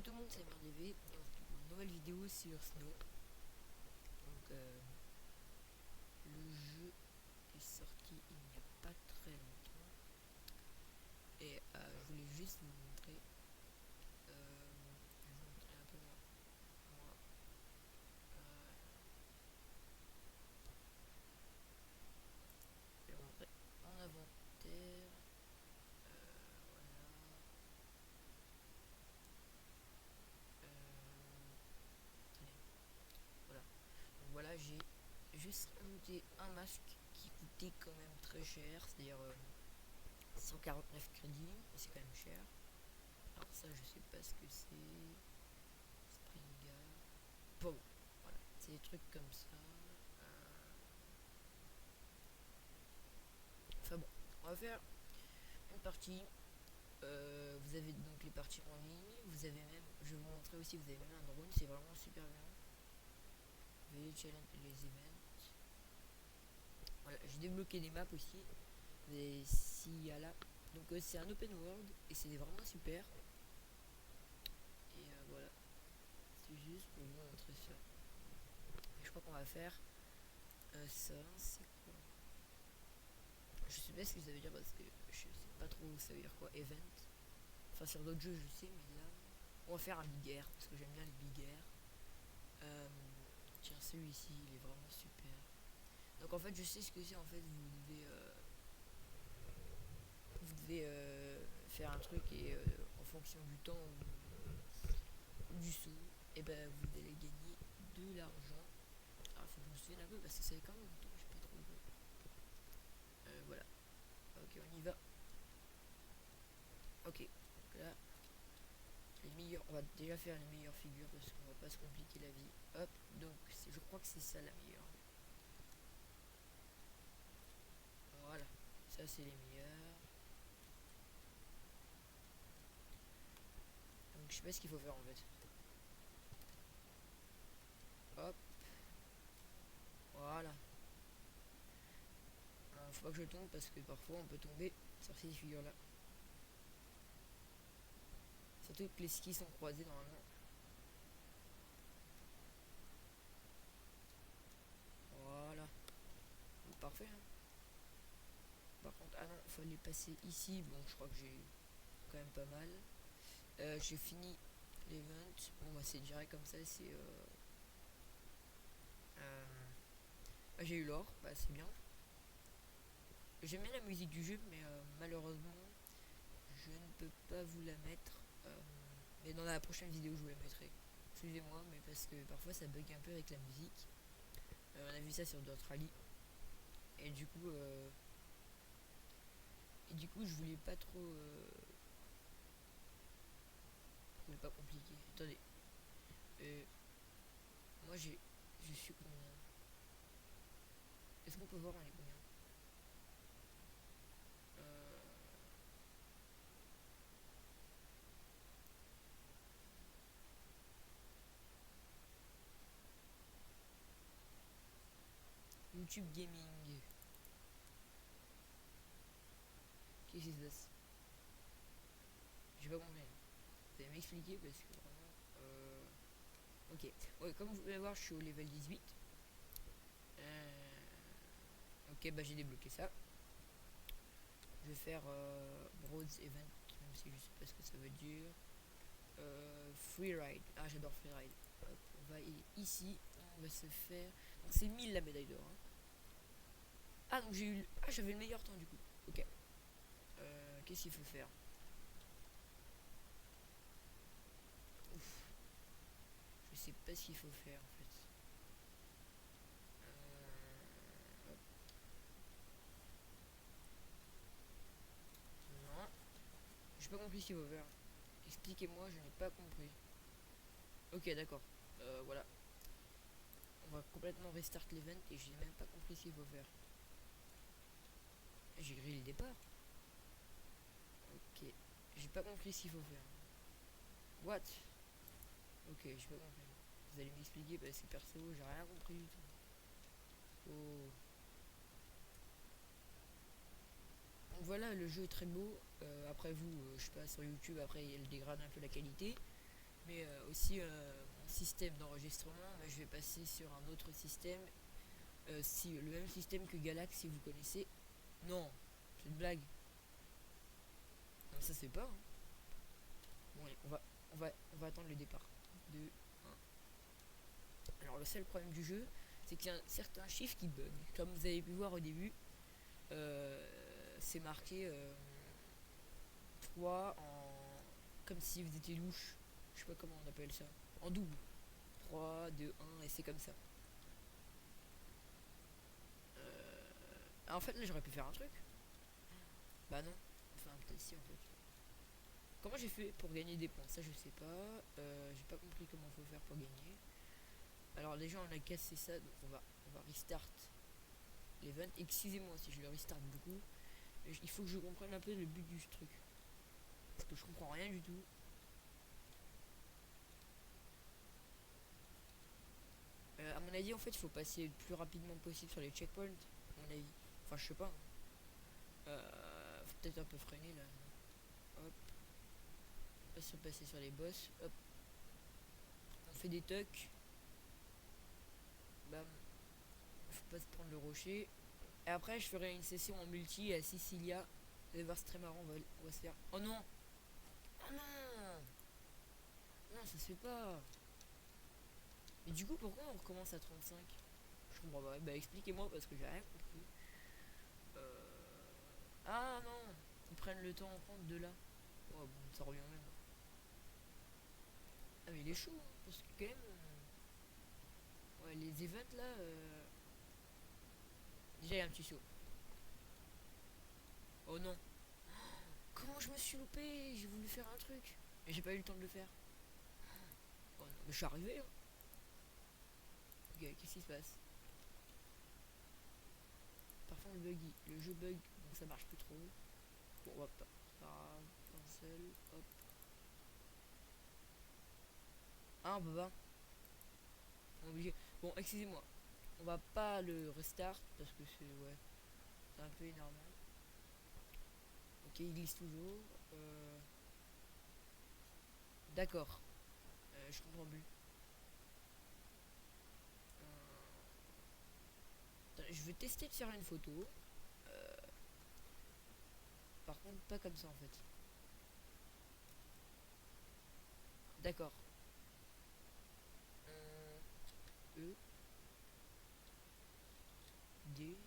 tout le monde, c'est MRDV. Une nouvelle vidéo sur Snow. Donc, le jeu est sorti il n'y a pas très longtemps. Et je voulais juste vous montrer. Je vais vous montrer un peu moi. Je vais vous montrer mon inventaire. Voilà. Voilà. Donc voilà, j'ai juste rajouté un masque qui coûtait quand même très cher, c'est-à-dire 149 crédits, mais c'est quand même cher. Alors ça, je sais pas ce que c'est. Springa. Bon, voilà, c'est des trucs comme ça. Enfin bon, on va faire une partie. Vous avez donc les parties en ligne. Vous avez même, je vais vous montrer aussi, vous avez même un drone, c'est vraiment super bien. Vous avez les challenges et les events. Voilà, j'ai débloqué des maps aussi. Des Siala. Donc c'est un open world et c'est vraiment super. Et voilà, c'est juste pour vous montrer ça. Et je crois qu'on va faire ça. C'est quoi? Je sais pas ce que ça veut dire parce que je sais pas trop ça veut dire quoi. Event. Enfin sur d'autres jeux je sais, mais là on va faire un big air parce que j'aime bien les big air. Tiens, celui-ci il est vraiment super. Donc en fait je sais ce que c'est. En fait vous devez faire un truc et en fonction du temps ou du saut, et ben vous allez gagner de l'argent. Alors il faut que je me souvienne un peu parce que ça fait quand même longtemps que j'ai pas trop joué. Voilà. Ok, on y va. Ok, donc là les meilleurs, on va déjà faire les meilleures figures parce qu'on va pas se compliquer la vie. Hop, donc je crois que c'est ça la meilleure. Voilà, ça c'est les meilleurs. Donc je sais pas ce qu'il faut faire en fait. Hop, voilà. Alors, faut pas que je tombe parce que parfois on peut tomber sur ces figures là. Surtout que les skis sont croisés normalement. Voilà. Donc, parfait. Hein. Par contre, ah non, il fallait passer ici. Bon, je crois que j'ai quand même pas mal. J'ai fini l'event. Bon, bah, c'est direct comme ça. C'est. Bah, j'ai eu l'or. Bah, c'est bien. J'aime bien la musique du jeu, mais malheureusement, je ne peux pas vous la mettre. Mais dans la prochaine vidéo, je vous la mettrai. Excusez-moi, mais parce que parfois ça bug un peu avec la musique. On a vu ça sur d'autres rallyes. Et du coup, je voulais pas trop. Je voulais pas compliquer. Attendez. Moi, je suis combien? Est-ce qu'on peut voir on est combien? euh, YouTube Gaming. Qu'est-ce qui se passe? J'ai pas compris. Vous allez m'expliquer parce que vraiment. Ok. Ouais, comme vous pouvez voir, je suis au level 18. Ok, bah j'ai débloqué ça. Je vais faire Broads Event, même si je sais pas ce que ça veut dire. Freeride. Ah, j'adore Freeride. Hop, on va ici. On va se faire. Donc c'est 1000 la médaille d'or. Hein. Ah, donc j'ai eu. Ah, j'avais le meilleur temps du coup. Ok. Qu'est-ce qu'il faut faire? Ouf. Je sais pas ce qu'il faut faire en fait. Hop. Non. J'ai pas compris ce qu'il faut faire. Expliquez-moi, je n'ai pas compris. Ok, d'accord. Voilà. On va complètement restart l'event et j'ai même pas compris ce qu'il faut faire. J'ai grillé le départ. Ok. J'ai pas compris ce qu'il faut faire. What? Ok, j'ai pas compris. Vous allez m'expliquer parce que perso, j'ai rien compris du tout. Oh. Donc voilà, le jeu est très beau. Après vous, je sais pas, sur YouTube, après elle dégrade un peu la qualité. mais aussi mon système d'enregistrement, mais je vais passer sur un autre système, si le même système que Galax, si vous connaissez. Non, c'est une blague. Non, ça se fait pas, hein. Bon, allez, on va attendre le départ. 2, 1. Alors le seul problème du jeu, c'est qu'il y a un certain chiffre qui bug. Comme vous avez pu voir au début, c'est marqué 3 en... comme si vous étiez louche. Je sais pas comment on appelle ça. En double. 3, 2, 1 et c'est comme ça. En fait là j'aurais pu faire un truc. Bah non. Enfin peut-être si en fait. Comment j'ai fait pour gagner des points? Ça je sais pas. J'ai pas compris comment faut faire pour gagner. Alors déjà on a cassé ça, donc on va restart l'event. Excusez-moi si je le restart beaucoup. Il faut que je comprenne un peu le but du truc. Parce que je comprends rien du tout. À mon avis en fait il faut passer le plus rapidement possible sur les checkpoints. À mon avis. Enfin je sais pas. Faut peut-être un peu freiner là. Hop. On va se passer sur les boss. Hop. On fait des tucks. Bam. Faut pas se prendre le rocher. Et après je ferai une session en multi à Sicilia. Vous allez voir c'est très marrant, on va se faire. Oh non. Oh non. Non ça se fait pas. Mais du coup pourquoi on recommence à 35? Je comprends pas. Bah expliquez-moi parce que j'ai rien compris. Ah non. Ils prennent le temps en compte de là. Oh bon ça revient même. Ah mais il est chaud hein, parce que quand même. Ouais les events là. Déjà il y a un petit saut. Oh non. Comment je me suis loupé? J'ai voulu faire un truc. Et j'ai pas eu le temps de le faire. Oh non, mais je suis arrivé hein. Ok, qu'est-ce qui se passe? Parfois le jeu bug, donc ça marche plus trop. Bon, on va pas. Pas grave, un seul, hop. Ah, on peut pas. On est obligé. Bon, excusez-moi. On va pas le restart parce que c'est ouais, c'est un peu énervant. Ok, il glisse toujours. D'accord. Je comprends plus. Attends, je vais tester de faire une photo. Par contre, pas comme ça en fait. D'accord. E, D.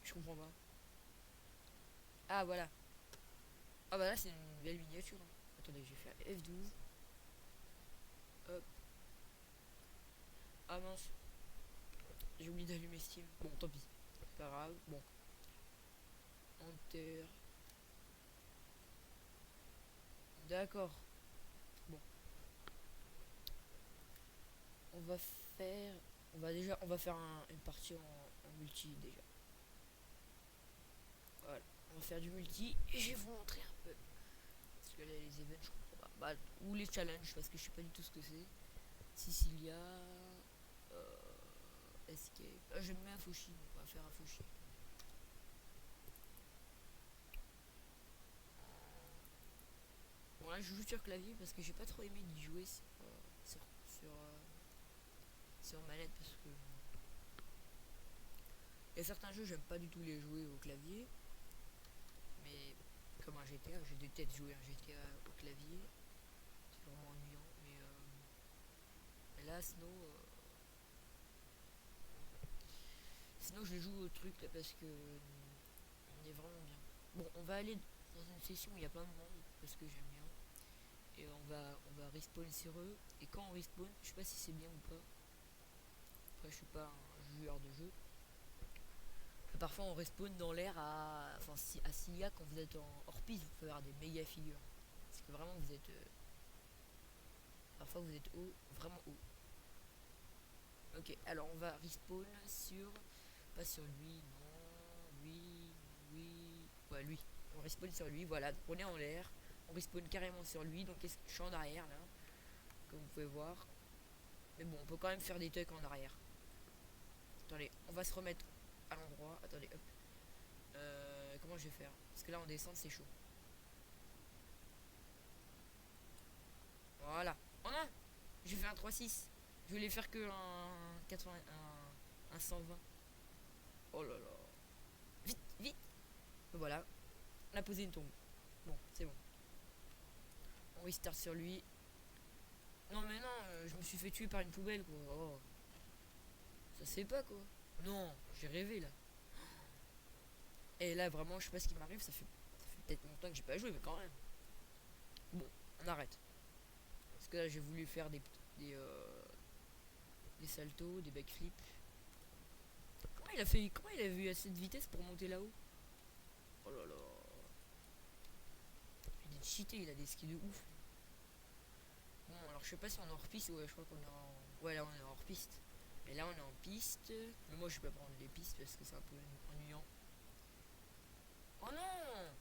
Je comprends pas. Ah voilà. Ah bah là c'est une belle miniature, hein. Attendez, j'ai fait F12. Hop. Ah mince. J'ai oublié d'allumer Steam. Bon, tant pis. C'est pas grave. Bon. Enter. D'accord. Bon. On va faire. On va faire une partie en multi déjà. Voilà. On va faire du multi et je vais vous montrer un peu. Parce que là, les events, je comprends pas. Bah, ou les challenges, parce que je sais pas du tout ce que c'est. Sicilia. Escape. J'aime bien Fushi, donc on va faire un Fushi. Bon, là, je joue sur clavier parce que j'ai pas trop aimé d'y jouer sur manette parce que. Il y a certains jeux, j'aime pas du tout les jouer au clavier. Mais comme un GTA, j'ai peut-être jouer un GTA au clavier. C'est vraiment ennuyant. Mais là, sinon, je joue au truc là parce que on est vraiment bien. Bon, on va aller dans une session où il y a plein de monde parce que j'aime bien. Et on va respawn sur eux. Et quand on respawn, je sais pas si c'est bien ou pas. Après, je suis pas un joueur de jeu. Parfois, on respawn dans l'air enfin, à Cilia quand vous êtes en hors-piste, vous pouvez avoir des méga figures. Parce que vraiment, vous êtes. Parfois, vous êtes haut, vraiment haut. Ok, alors on va respawn sur. Pas sur lui, non. Lui. Ouais, lui. On respawn sur lui, voilà. Donc on est en l'air. On respawn carrément sur lui. Donc je suis en arrière là. Comme vous pouvez voir. Mais bon, on peut quand même faire des tucks en arrière. Attendez, on va se remettre à l'endroit. Attendez, hop. Comment je vais faire? Parce que là, en descente, c'est chaud. Voilà. Oh non, 3.6. Je voulais faire que un 120. Oh là là. Vite, vite. Voilà. On a posé une tombe. Bon, c'est bon. On restart sur lui. Non mais non, je me suis fait tuer par une poubelle quoi. Oh. Ça se fait pas quoi. Non, j'ai rêvé là. Et là vraiment je sais pas ce qui m'arrive, ça fait peut-être longtemps que j'ai pas joué mais quand même. Bon, on arrête. Parce que là j'ai voulu faire des saltos, des backflips. Comment il a vu assez de vitesse pour monter là-haut? Oh là là. Il est cheaté, il a des skis de ouf. Bon alors je sais pas si on est hors piste, ouais je crois qu'on est en... Ouais là on est hors piste. Et là on est en piste. Mais moi je vais pas prendre les pistes parce que c'est un peu ennuyant. Oh non.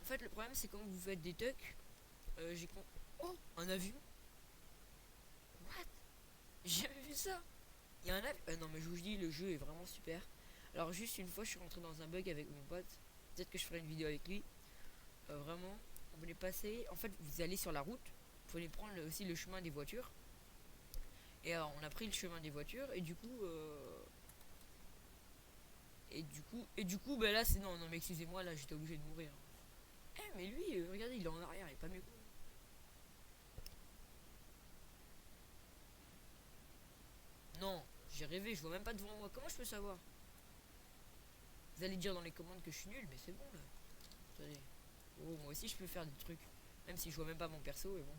En fait le problème c'est quand vous faites des tucks, j'ai con... Oh, un avion. What? J'ai jamais vu ça. Il y a un avion. Non mais je vous dis le jeu est vraiment super. Alors juste une fois je suis rentré dans un bug avec mon pote. Peut-être que je ferai une vidéo avec lui. Vraiment, on voulait passer. En fait vous allez sur la route. Vous allez prendre aussi le chemin des voitures. Et on a pris le chemin des voitures et du coup bah là c'est non mais excusez-moi là j'étais obligé de mourir. Eh mais lui regardez il est en arrière il est pas mieux. Non, j'ai rêvé, je vois même pas devant moi. Comment je peux savoir? Vous allez dire dans les commandes que je suis nul, mais c'est bon là. Attendez. Oh moi aussi je peux faire des trucs. Même si je vois même pas mon perso et bon.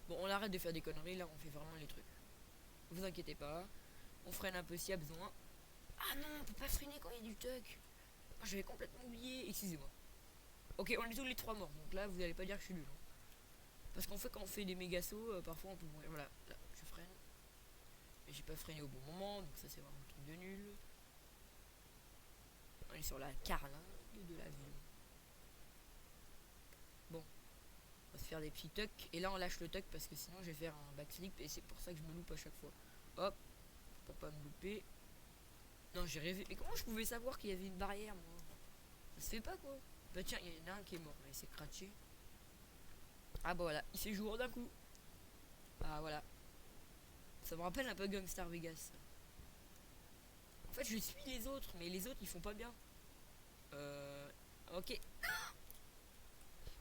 Bon on arrête de faire des conneries là, on fait vraiment les trucs. Vous inquiétez pas. On freine un peu s'il y a besoin. Ah non, on peut pas freiner quand il y a du tuck. Oh, j'avais complètement oublié, excusez-moi. Ok, on est tous les trois morts, donc là vous allez pas dire que je suis nul. Hein. Parce qu'en fait quand on fait des méga sauts, parfois on peut mourir. Voilà, là, je freine. Et j'ai pas freiné au bon moment, donc ça c'est vraiment un truc de nul. On est sur la carlingue de l'avion. Bon, on va se faire des petits tucks. Et là on lâche le tuck parce que sinon je vais faire un backflip et c'est pour ça que je me loupe à chaque fois. Hop, pour pas me louper. Non, j'ai rêvé. Mais comment je pouvais savoir qu'il y avait une barrière, moi? Ça se fait pas, quoi. Bah tiens, il y en a un qui est mort. Il s'est craché. Ah bah voilà, il fait jour d'un coup. Ah voilà. Ça me rappelle un peu Gangstar Vegas. En fait, je suis les autres, mais les autres, ils font pas bien. Ok.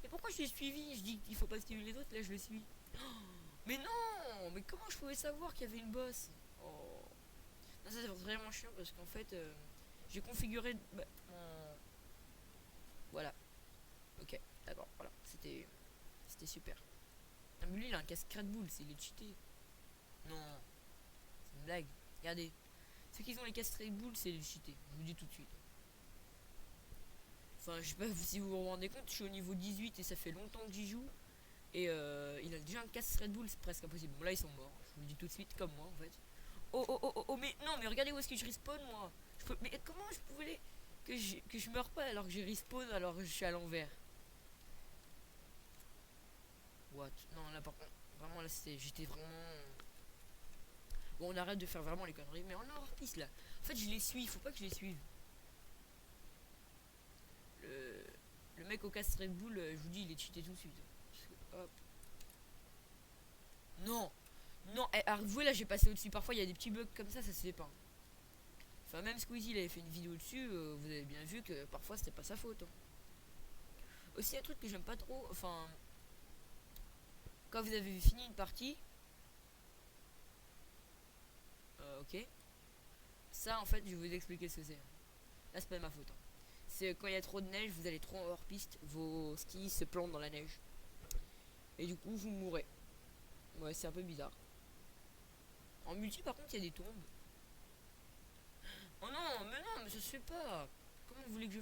Mais pourquoi je l'ai suivi? Je dis qu'il faut pas suivre les autres, là je le suis. Mais non. Mais comment je pouvais savoir qu'il y avait une bosse? Oh. Non, ça c'est vraiment chiant parce qu'en fait, j'ai configuré... Bah, voilà. Ok, d'accord, voilà. C'était super. Ah, mais lui, il a un casque Red Bull, c'est il est cheaté. Non, c'est une blague. Regardez. Ceux qui ont les casques Red Bull, c'est les cheatés. Je vous dis tout de suite. Enfin, je sais pas si vous vous rendez compte, je suis au niveau 18 et ça fait longtemps que j'y joue. Et il a déjà un casque Red Bull, c'est presque impossible. Bon, là, ils sont morts. Je vous le dis tout de suite, comme moi, en fait. Oh, oh, oh, oh, oh, mais non, mais regardez où est-ce que je respawn, moi. Mais comment je pouvais... Que je meurs pas alors que j'ai respawn alors que je suis à l'envers. What? Non, là, par contre, vraiment, là, j'étais vraiment... Bon, on arrête de faire vraiment les conneries, mais on est hors piste, là. En fait, je les suis, faut pas que je les suive. Le, le mec au casque Red Bull, je vous dis, il est cheaté tout de suite. Hop. Non. Non, alors, vous là, j'ai passé au-dessus. Parfois, il y a des petits bugs comme ça se fait pas. Enfin, même Squeezie, il avait fait une vidéo dessus, vous avez bien vu que parfois, c'était pas sa faute. Hein. Aussi, un truc que j'aime pas trop, enfin... Quand vous avez fini une partie... ok. Ça, en fait, je vais vous expliquer ce que c'est. Là, c'est pas ma faute. Hein. C'est quand il y a trop de neige, vous allez trop hors piste, vos skis se plantent dans la neige. Et du coup, vous mourrez. Ouais, c'est un peu bizarre. En multi, par contre, il y a des tombes. Oh non, mais ça se fait pas. Comment vous voulez que je...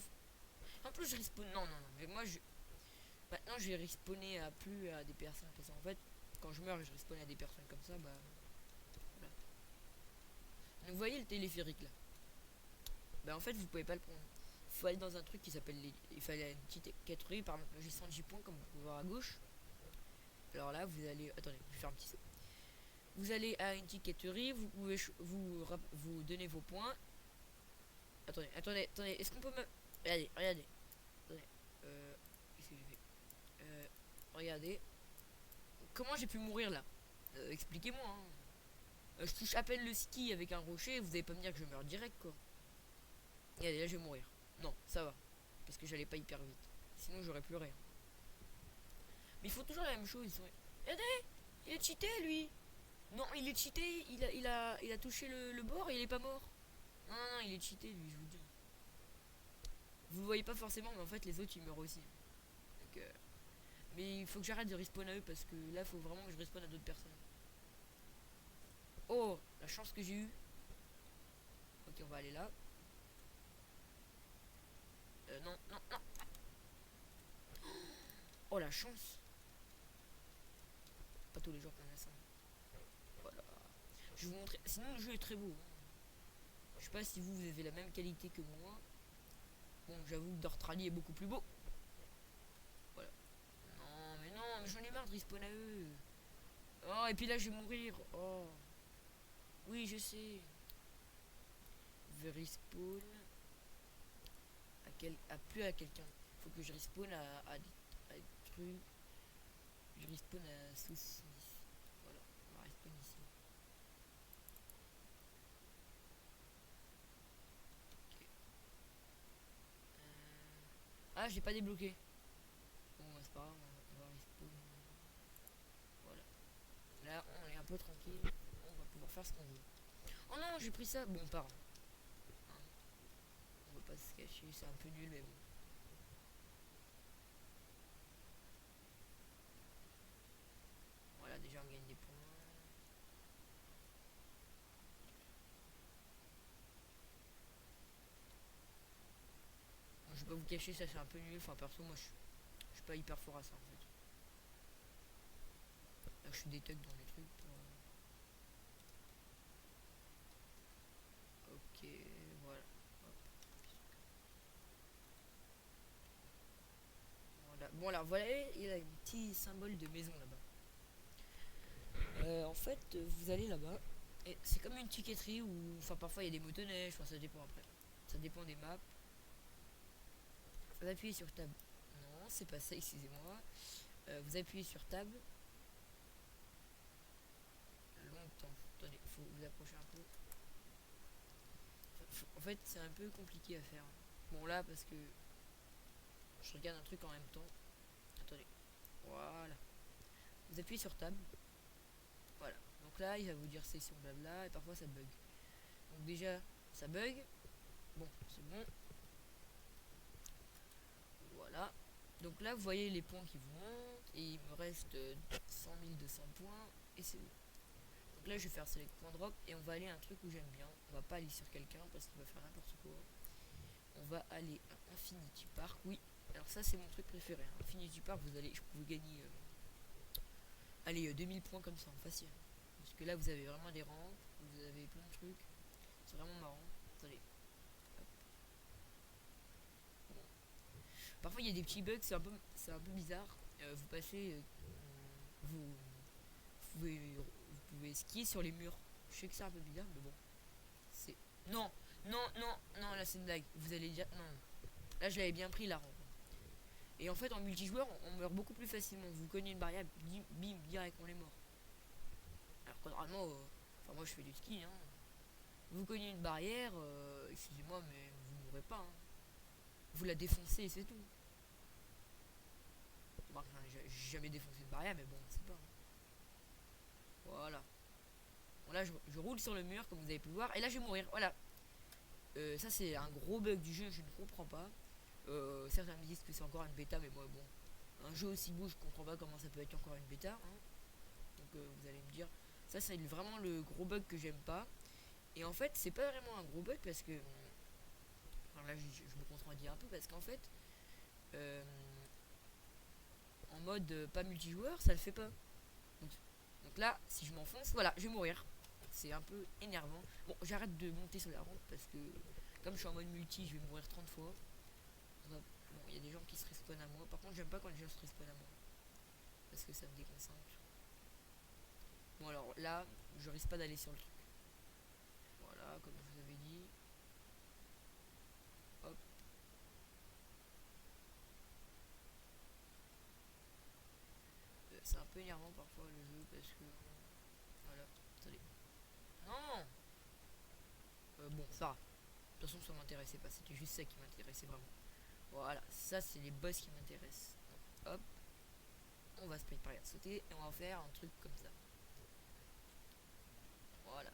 En plus, je respawn... Non, non, non, mais moi, je... Maintenant, je vais respawner à plus à des personnes comme ça. En fait, quand je meurs, je respawn à des personnes comme ça, bah... Voilà. Donc, vous voyez le téléphérique, là? Bah, en fait, vous pouvez pas le prendre. Il faut aller dans un truc qui s'appelle... Il fallait une petite catégorie, par exemple, j'ai 110 points, comme vous pouvez voir à gauche. Alors là, vous allez... Attendez, je vais faire un petit saut. Vous allez à une ticketerie, vous pouvez vous donner vos points. Attendez, est-ce qu'on peut me... Regardez. Attendez. Qu'est-ce que j'ai fait regardez. comment j'ai pu mourir là? Expliquez-moi, hein. Je touche à peine le ski avec un rocher, vous allez pas me dire que je meurs direct quoi. Et allez, là je vais mourir. Non, ça va. Parce que j'allais pas hyper vite. Sinon j'aurais pleuré. Mais ils font toujours la même chose, ils sont. Regardez, il est cheaté lui. Non, il est cheaté, il a touché le bord et il est pas mort. Non, non, non, il est cheaté lui, je vous dis. Vous le voyez pas forcément, mais en fait les autres ils meurent aussi. Donc, mais il faut que j'arrête de respawn à eux parce que là faut vraiment que je respawn à d'autres personnes. Oh, la chance que j'ai eue. Ok, on va aller là. Non, non, non. Oh, la chance. Pas tous les jours qu'on a ça. Voilà. Je vais vous montrer. Sinon, le jeu est très beau. Je sais pas si vous avez la même qualité que moi. Bon, j'avoue que Dortrali est beaucoup plus beau. Voilà. Non, mais j'en ai marre de respawn à eux. Oh, et puis là, je vais mourir. Oh. Oui, je sais. Je vais respawn à plus à quelqu'un. Faut que je respawn à des trucs. Je respawn à sauce. Voilà, on va respawn ici. Ok. Ah, j'ai pas débloqué. Bon, bah, c'est pas grave, on va respawn. Voilà. Là, on est un peu tranquille. On va pouvoir faire ce qu'on veut. Oh non, j'ai pris ça. Bon, pardon. Hein, on va pas se cacher, c'est un peu nul, mais bon. Voilà, déjà on gagne des points. Bon, je vais pas vous cacher, ça c'est un peu nul. Enfin, perso, moi je suis pas hyper fort à ça en fait. Là, je suis des thugs dans les trucs pour. Ok, voilà. Hop. Voilà. Bon, alors voilà, il y a un petit symbole de maison là-bas. En fait, vous allez là-bas. Et c'est comme une ticketterie où. Enfin, parfois il y a des motoneiges, enfin, ça dépend après. Ça dépend des maps. Vous appuyez sur table. Non, c'est pas ça, excusez-moi. Vous appuyez sur table. Longtemps. Attendez, faut vous approcher un peu. En fait, c'est un peu compliqué à faire. Bon, là, parce que je regarde un truc en même temps. Attendez. Voilà. Vous appuyez sur table. Voilà. Donc là, il va vous dire session blabla et parfois ça bug. Donc déjà, ça bug. Bon, c'est bon. Voilà. Donc là, vous voyez les points qui vous montent et il me reste 100 200 points et c'est bon. Donc là, je vais faire select point drop et on va aller à un truc où j'aime bien. On va pas aller sur quelqu'un parce qu'il va faire n'importe quoi. On va aller à Infinity Park. Oui, alors ça c'est mon truc préféré. Hein. Infinity Park, je pouvais gagner allez, 2000 points comme ça, en facile. Parce que là, vous avez vraiment des rampes, vous avez plein de trucs. C'est vraiment marrant. Attendez. Hop. Bon. Parfois, il y a des petits bugs, c'est un peu bizarre. Vous passez, vous pouvez skier sur les murs. Je sais que c'est un peu bizarre, mais bon. C'est non, non, non, non, là c'est une blague. Vous allez dire non. Là, je l'avais bien pris la rampe. Et en fait, en multijoueur, on meurt beaucoup plus facilement. Vous cognez une barrière, bim, direct, on est mort. Alors que normalement, enfin, moi je fais du ski, hein. Vous cognez une barrière, excusez-moi, mais vous mourrez pas. Hein. Vous la défoncez et c'est tout. Bon, enfin, j'ai jamais défoncé une barrière, mais bon, c'est pas. Hein. Voilà. Bon, là, je roule sur le mur, comme vous avez pu le voir, et là, je vais mourir. Voilà. Ça, c'est un gros bug du jeu, je ne comprends pas. Certains me disent que c'est encore une bêta, mais moi, bon. Un jeu aussi beau, je comprends pas comment ça peut être encore une bêta. Hein. Donc, vous allez me dire. Ça, c'est vraiment le gros bug que j'aime pas. Et en fait, c'est pas vraiment un gros bug parce que. Alors là, je me contredis un peu parce qu'en fait, euh, en mode pas multijoueur, ça le fait pas. Donc, donc là, si je m'enfonce, voilà, je vais mourir. C'est un peu énervant. Bon, j'arrête de monter sur la rampe parce que, comme je suis en mode multi, je vais mourir 30 fois. Bon, il y a des gens qui se respawnent à moi. Par contre, j'aime pas quand les gens se respawnent à moi parce que ça me déconcentre. Bon, alors là, je risque pas d'aller sur le truc. Voilà, comme je vous avais dit. Hop. c'est un peu énervant parfois le jeu parce que voilà, attendez. Non. Bon, ça va. De toute façon, ça m'intéressait pas. C'était juste ça qui m'intéressait vraiment. Voilà, ça c'est les boss qui m'intéressent. Donc, hop, on va se par de sauter et on va faire un truc comme ça. Voilà.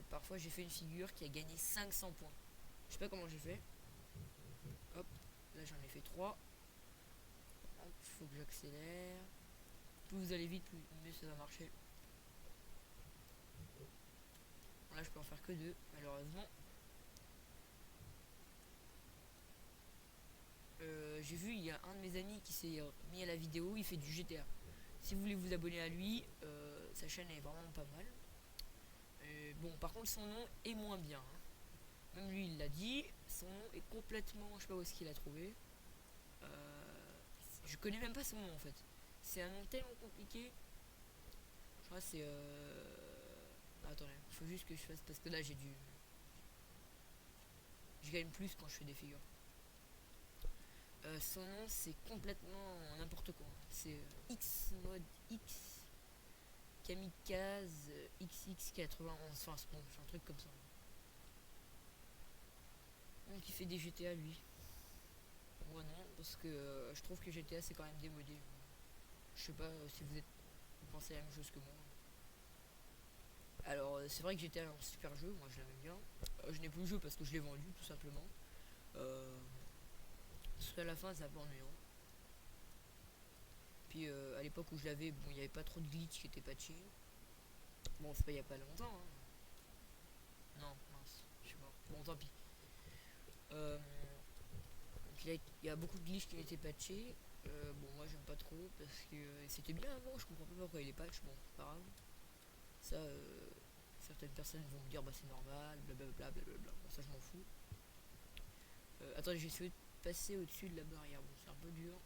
Parfois j'ai fait une figure qui a gagné 500 points. Je sais pas comment j'ai fait. Hop, là j'en ai fait 3. Hop, faut que j'accélère. Plus vous allez vite, plus mieux ça va marcher. Bon, là je peux en faire que 2, malheureusement. J'ai vu, il y a un de mes amis qui s'est mis à la vidéo, il fait du GTA. Si vous voulez vous abonner à lui, sa chaîne est vraiment pas mal. Bon, par contre son nom est moins bien, hein. Même lui il l'a dit, son nom est complètement, je sais pas où est-ce qu'il a trouvé. Je connais même pas son nom en fait. C'est un nom tellement compliqué. Je crois que c'est attendez, il faut juste que je fasse parce que là j'ai dû. Je gagne plus quand je fais des figures. Son nom c'est complètement n'importe quoi. C'est X mode X Kamikaze XX91. Enfin c'est un truc comme ça. Donc il fait des GTA lui. Moi non, parce que je trouve que GTA c'est quand même démodé. Je sais pas si vous pensez la même chose que moi. Alors c'est vrai que GTA est un super jeu, moi je l'aime bien. Je n'ai plus le jeu parce que je l'ai vendu tout simplement. Parce qu'à la fin c'est un peu ennuyant. Puis à l'époque où je l'avais, bon il n'y avait pas trop de glitch qui étaient patchés. Bon c'est pas il y a pas longtemps hein. Non mince, je suis mort. Bon tant pis. Il y a beaucoup de glitch qui ont été patchés. Bon moi j'aime pas trop parce que c'était bien avant, je comprends pas pourquoi il est patch, bon c'est pas grave. Ça certaines personnes vont me dire bah c'est normal, blablabla blablabla. Bon ça je m'en fous. Attendez, j'ai essayé de passer au-dessus de la barrière, bon c'est un peu dur.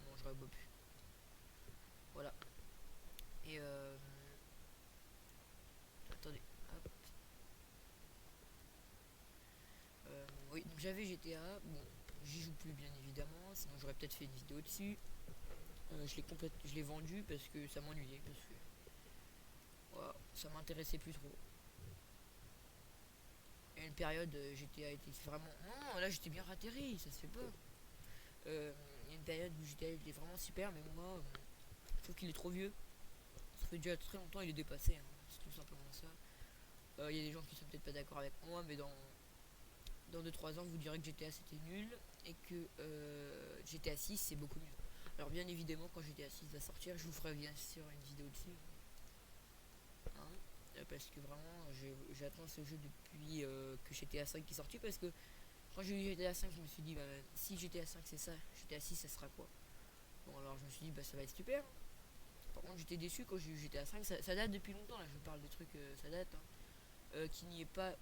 Non j'aurais pas pu. Voilà. Et attendez, hop. Oui, donc j'avais GTA, bon, j'y joue plus bien évidemment, sinon j'aurais peut-être fait une vidéo dessus. Je l'ai vendu parce que ça m'ennuyait, parce que voilà, ça m'intéressait plus trop. Et une période GTA était vraiment. Non, là j'étais bien ratterri, ça se fait pas. Il y a une période où GTA était vraiment super, mais moi je trouve qu'il est trop vieux. Ça fait déjà très longtemps, il est dépassé, hein. C'est tout simplement ça. Il y a des gens qui sont peut-être pas d'accord avec moi, mais dans 2-3 ans, vous direz que GTA c'était nul et que GTA 6 c'est beaucoup mieux. Alors, bien évidemment, quand GTA 6 va sortir, je vous ferai bien sûr une vidéo dessus. Hein, parce que vraiment, j'attends ce jeu depuis que GTA 5 est sorti. Parce que quand j'ai eu GTA 5, je me suis dit, bah, si GTA 5 c'est ça, GTA 6 ça sera quoi? Bon, alors je me suis dit, bah ça va être super. Par contre, j'étais déçu quand j'ai eu GTA 5. Ça date depuis longtemps, là, je parle des trucs, ça date. Hein. Qu'il n'y ait pas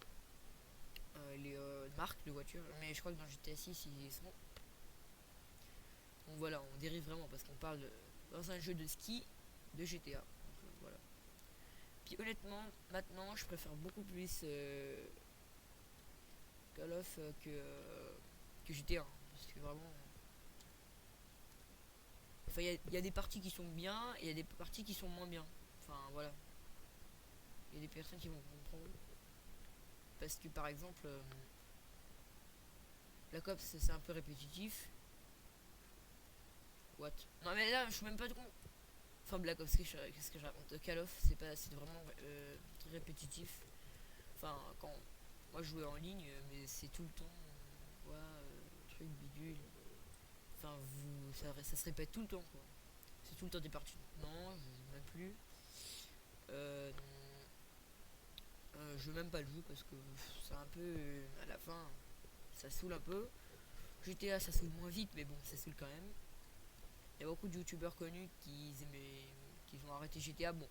les marques de voitures, mais je crois que dans GTA 6 ils y sont. Donc voilà, on dérive vraiment parce qu'on parle dans un jeu de ski de GTA. Donc voilà. Puis honnêtement, maintenant je préfère beaucoup plus Call of que GTA. Hein, parce que vraiment. Enfin, il y a des parties qui sont bien et il y a des parties qui sont moins bien. Enfin voilà. Il y a des personnes qui vont comprendre. Parce que par exemple, Black Ops c'est un peu répétitif. What? Non mais là je suis même pas de con. Enfin Black Ops, qu'est-ce que je raconte? Call of c'est vraiment très répétitif. Enfin quand moi je jouais en ligne, mais c'est tout le temps truc bidule. Enfin ça se répète tout le temps quoi. C'est tout le temps des parties. Non, je joue même plus. Euh, je veux même pas le jouer parce que c'est un peu à la fin ça saoule un peu. GTA ça saoule moins vite mais bon ça saoule quand même. Il y a beaucoup de youtubeurs connus qui ont arrêté GTA. Bon,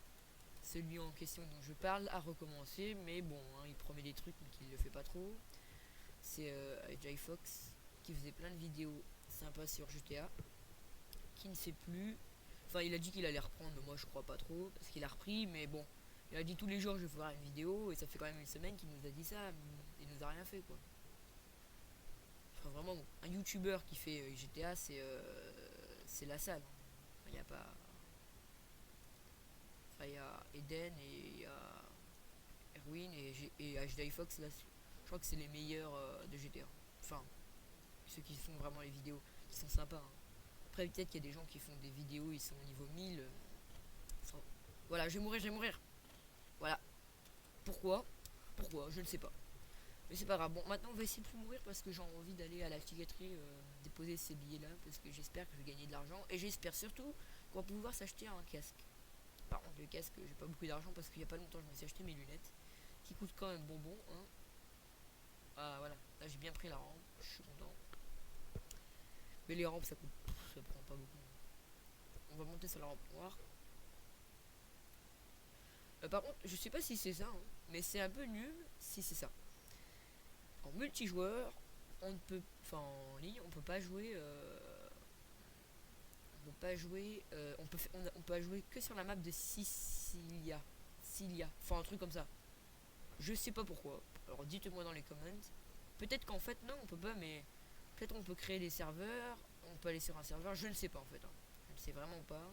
celui en question dont je parle a recommencé, mais bon, hein, il promet des trucs mais qu'il le fait pas trop. C'est AJ Fox qui faisait plein de vidéos sympas sur GTA, qui ne fait plus. Enfin, il a dit qu'il allait reprendre, mais moi je crois pas trop parce qu'il a repris, mais bon, il a dit tous les jours je vais faire une vidéo et ça fait quand même une semaine qu'il nous a dit ça, il nous a rien fait quoi. Enfin, vraiment, un youtubeur qui fait GTA, c'est la salle. Il n'y a pas. Enfin, il y a Eden et il y a Erwin et HDI Fox. Là, je crois que c'est les meilleurs de GTA. Enfin, ceux qui font vraiment les vidéos, qui sont sympas. Hein. Après, peut-être qu'il y a des gens qui font des vidéos, ils sont au niveau 1000. Voilà, je vais mourir, je vais mourir. Voilà. Pourquoi? Pourquoi? Je ne sais pas. Mais c'est pas grave. Bon, maintenant on va essayer de plus mourir parce que j'ai envie d'aller à la psychiatrie déposer ces billets là parce que j'espère que je vais gagner de l'argent et j'espère surtout qu'on va pouvoir s'acheter un casque. Par contre, le casque, j'ai pas beaucoup d'argent parce qu'il y a pas longtemps je me suis acheté mes lunettes qui coûtent quand même bonbon. Hein. Ah voilà, là j'ai bien pris la rampe, je suis content. Mais les rampes ça coûte, ça prend pas beaucoup. On va monter sur la rampe noire. Par contre, je sais pas si c'est ça, hein, mais c'est un peu nul si c'est ça. En multijoueur, on ne peut, enfin en ligne, on peut pas jouer. On peut pas jouer. On peut jouer que sur la map de Sicilia. Cilia. Enfin un truc comme ça. Je sais pas pourquoi. Alors dites-moi dans les comments. Peut-être qu'en fait non, on peut pas, mais peut-être on peut créer des serveurs. On peut aller sur un serveur. Je ne sais pas en fait. Hein. Je ne sais vraiment pas.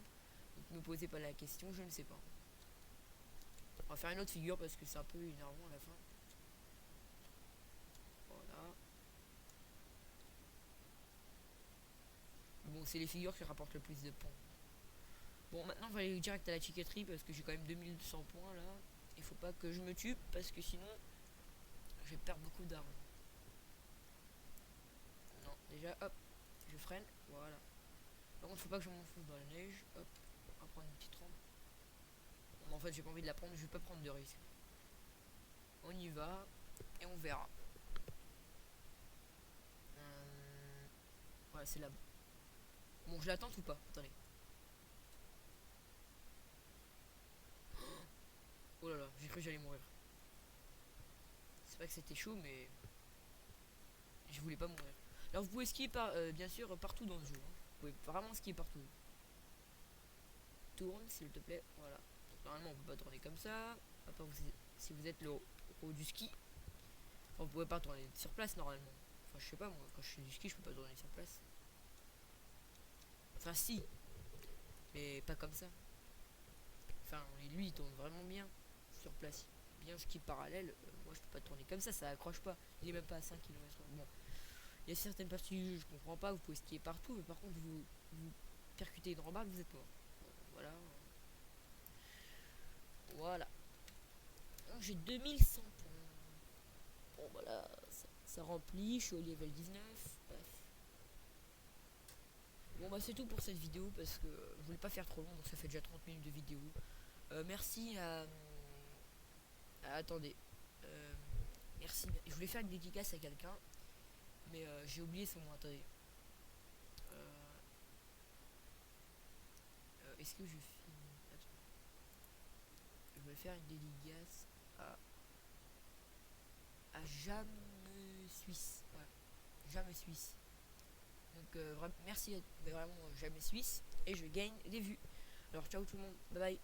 Donc me posez pas la question. Je ne sais pas. On va faire une autre figure parce que c'est un peu énervant à la fin. Voilà. Bon, c'est les figures qui rapportent le plus de points. Bon, maintenant on va aller direct à la psychiatrie parce que j'ai quand même 2100 points là. Il faut pas que je me tue parce que sinon je vais perdre beaucoup d'argent. Non, déjà hop, je freine, voilà. Par contre, faut pas que je m'enfonce dans la neige. Hop, on va prendre une petite rampe. Bon, en fait, j'ai pas envie de la prendre, je vais pas prendre de risque. On y va et on verra. Voilà, c'est là. Bon, je l'attends ou pas? Attendez. Oh là là, j'ai cru que j'allais mourir. C'est pas que c'était chaud, mais je voulais pas mourir. Alors, vous pouvez skier bien sûr partout dans le jeu. Hein. Vous pouvez vraiment skier partout. Tourne, s'il te plaît. Voilà. Normalement, on peut pas tourner comme ça. À part si vous êtes le haut du ski. Enfin, vous pouvez pas tourner sur place normalement. Enfin, je sais pas moi. Quand je fais du ski, je peux pas tourner sur place. Enfin, si. Mais pas comme ça. Enfin, lui, il tourne vraiment bien sur place. Bien ski parallèle. Moi, je peux pas tourner comme ça accroche pas. Il est même pas à 5 km/h. Bon. Il y a certaines parties je comprends pas. Vous pouvez skier partout. Mais par contre, vous percutez une rambarde, vous êtes mort. Voilà. Voilà. Donc, j'ai 2100 points. Bon, voilà. Ça remplit. Je suis au level 19. Bref. Bon, bah, c'est tout pour cette vidéo parce que je voulais pas faire trop long. Donc, ça fait déjà 30 minutes de vidéo. Merci à. Attendez. Merci. Je voulais faire une dédicace à quelqu'un. Mais j'ai oublié son nom. Attendez. Est-ce que je filme? Attends. Je vais faire une dédicace à Jam Suisse. Ouais. Jam Suisse. Donc merci à vraiment Jam Suisse. Et je gagne des vues. Alors ciao tout le monde. Bye bye.